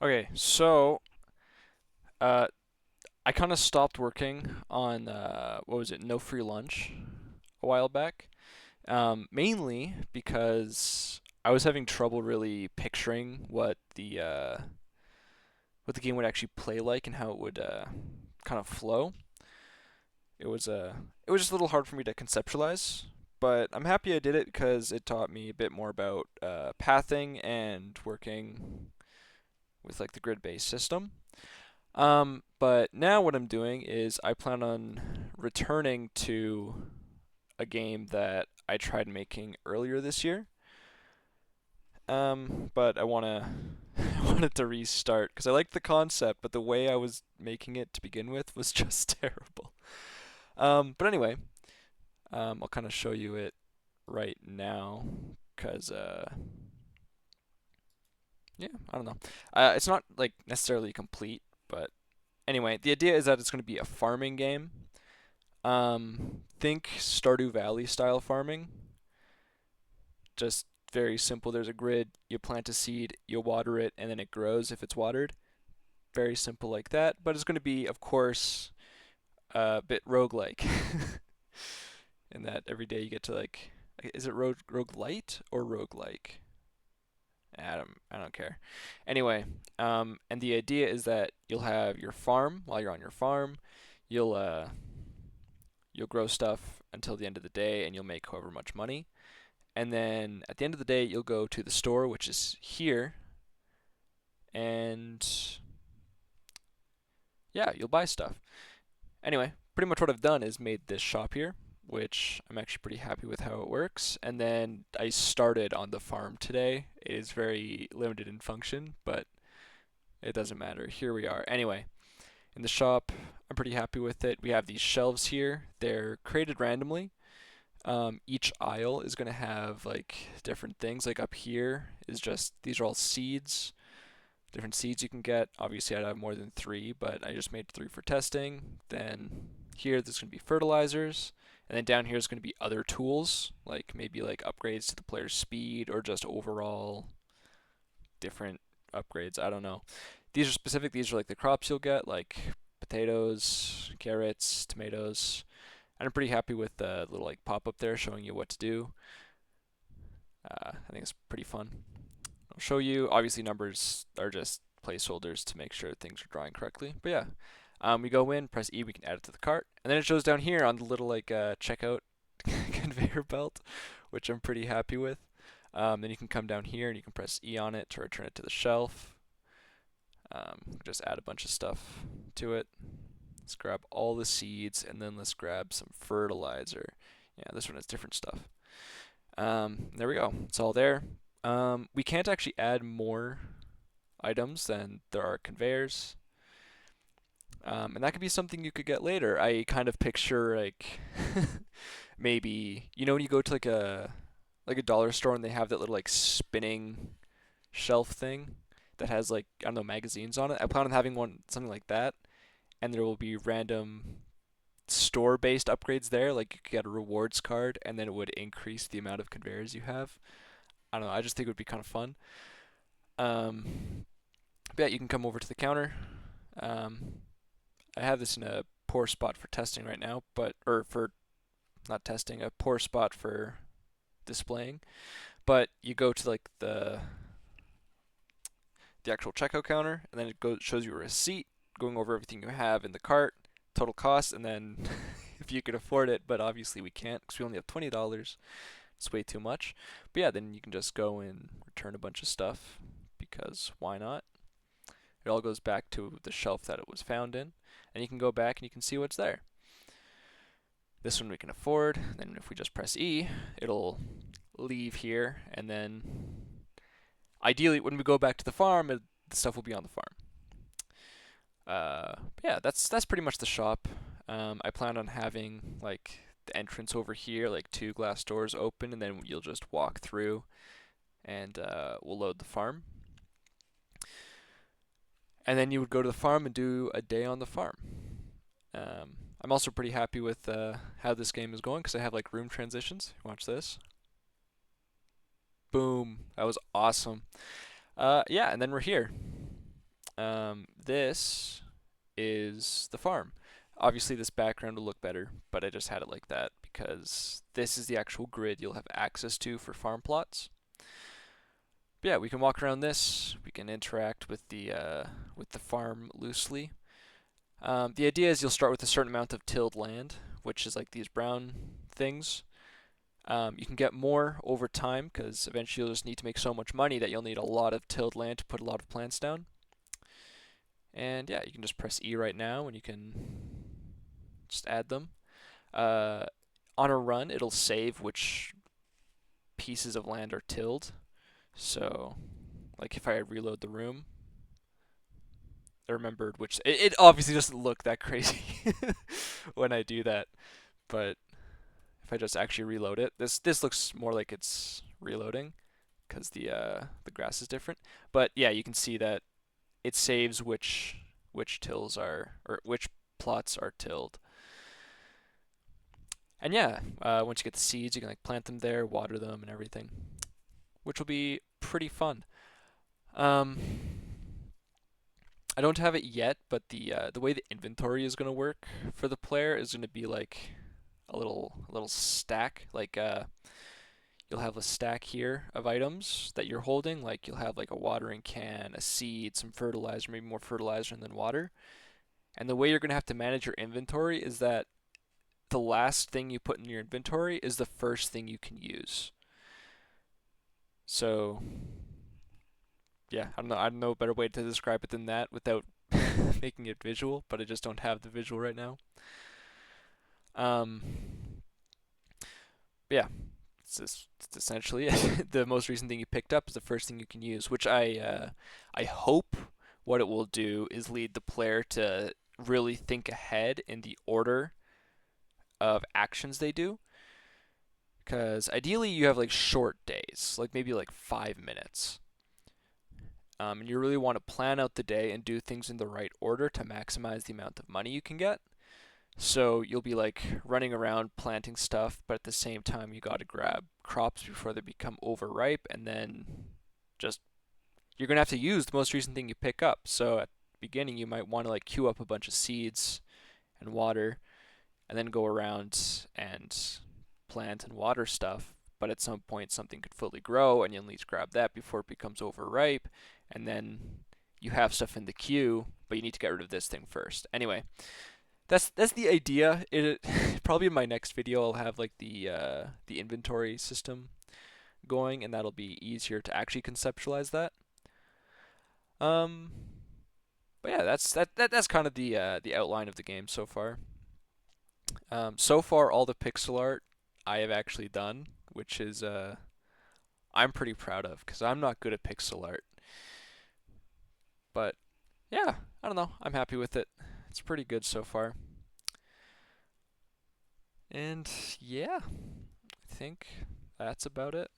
Okay, so uh, I kind of stopped working on what was it, No Free Lunch a while back. Mainly because I was having trouble really picturing what the game would actually play like and how it would kind of flow. It was it was just a little hard for me to conceptualize, but I'm happy I did it because it taught me a bit more about pathing and working with like the grid-based system. But now what I'm doing is I plan on returning to a game that I tried making earlier this year. But I wanna I wanted to restart because I liked the concept, but the way I was making it to begin with was just terrible. But anyway, I'll kind of show you it right now because yeah, I don't know. It's not like necessarily complete, but anyway, the idea is that it's going to be a farming game. Think Stardew Valley style farming. Just very simple. There's a grid. You plant a seed, you water it, and then it grows if it's watered. Very simple like that. But it's going to be, of course, a bit roguelike. In that every day you get to like, is it roguelite or roguelike? I don't care. Anyway, and the idea is that you'll have your farm while you're on your farm. You'll you'll grow stuff until the end of the day, and you'll make however much money. And then at the end of the day, you'll go to the store, which is here, and yeah, you'll buy stuff. Anyway, pretty much what I've done is made this shop here, which I'm actually pretty happy with how it works. And then I started on the farm today. It is very limited in function, but it doesn't matter. Here we are. Anyway, in the shop, I'm pretty happy with it. We have these shelves here. They're created randomly. Each aisle is going to have like different things. Like up here is just, these are all seeds, different seeds you can get. Obviously, I'd have more than three, but I just made three for testing. Then here, there's going to be fertilizers. And then down here is going to be other tools, like maybe like upgrades to the player's speed or just overall different upgrades. I don't know. These are specific. These are like the crops you'll get, like potatoes, carrots, tomatoes. And I'm pretty happy with the little like pop up there showing you what to do. I think it's pretty fun. I'll show you. Obviously, numbers are just placeholders to make sure things are drawing correctly. But yeah, we go in, press E, we can add it to the cart, and then it shows down here on the little like checkout conveyor belt, which I'm pretty happy with. Then you can come down here and you can press E on it to return it to the shelf. Just add a bunch of stuff to it. Let's grab all the seeds and then let's grab some fertilizer. Yeah, this one has different stuff. There we go. It's all there. We can't actually add more items than there are conveyors. And that could be something you could get later. I kind of picture like maybe when you go to like a dollar store and they have that little like spinning shelf thing that has like I don't know magazines on it. I plan on having one something like that, and there will be random store-based upgrades there. Like you could get a rewards card, and then it would increase the amount of conveyors you have. I don't know. I just think it would be kind of fun. Um, but yeah, you can come over to the counter. Um, I have this in a poor spot for testing right now, but or for not testing, a poor spot for displaying. But you go to like the actual checkout counter, and then it shows you a receipt going over everything you have in the cart, total cost, and then if you could afford it. But obviously we can't because we only have $20. It's way too much. But yeah, then you can just go and return a bunch of stuff because why not? It all goes back to the shelf that it was found in, and you can go back and you can see what's there. This one we can afford. Then if we just press E, it'll leave here, and then ideally when we go back to the farm, the stuff will be on the farm. Yeah, that's pretty much the shop. I plan on having like the entrance over here, like two glass doors open, and then you'll just walk through, and we'll load the farm. And then you would go to the farm and do a day on the farm. I'm also pretty happy with how this game is going because I have like room transitions. Watch this. Boom. That was awesome. Yeah, and then we're here. This is the farm. Obviously, this background will look better, but I just had it like that because this is the actual grid you'll have access to for farm plots. But yeah, we can walk around this. We can interact with the farm loosely. The idea is you'll start with a certain amount of tilled land, which is like these brown things. You can get more over time because eventually you'll just need to make so much money that you'll need a lot of tilled land to put a lot of plants down. And yeah, you can just press E right now and you can just add them. Uh, on a run, it'll save which pieces of land are tilled. So, like if I reload the room, I remembered which. It obviously doesn't look that crazy when I do that, but if I just actually reload it, this looks more like it's reloading because the grass is different. But yeah, you can see that it saves which tills are or which plots are tilled. And yeah, once you get the seeds, you can like plant them there, water them, and everything, which will be pretty fun. Um, I don't have it yet, but the way the inventory is gonna work for the player is gonna be like a little stack. Like you'll have a stack here of items that you're holding. Like you'll have like a watering can, a seed, some fertilizer, maybe more fertilizer, and then water. And the way you're gonna have to manage your inventory is that the last thing you put in your inventory is the first thing you can use. So yeah, I don't know a better way to describe it than that without making it visual, but I just don't have the visual right now. Um, yeah, it's essentially it. The most recent thing you picked up is the first thing you can use, which I hope what it will do is lead the player to really think ahead in the order of actions they do. Because ideally you have like short days, like maybe like 5 minutes. And you really want to plan out the day and do things in the right order to maximize the amount of money you can get. So you'll be like running around planting stuff, but at the same time you got to grab crops before they become overripe, and then just you're gonna have to use the most recent thing you pick up. So at the beginning you might want to like queue up a bunch of seeds and water, and then go around and plant and water stuff. But at some point something could fully grow, and you'll need to grab that before it becomes overripe, and then you have stuff in the queue, but you need to get rid of this thing first. Anyway, that's the idea. It probably in my next video I'll have like the inventory system going, and that'll be easier to actually conceptualize that. Um, but yeah, that's kind of the outline of the game so far. So far all the pixel art I have actually done, which is I'm pretty proud of because I'm not good at pixel art. But yeah, I don't know. I'm happy with it. It's pretty good so far. And yeah, I think that's about it.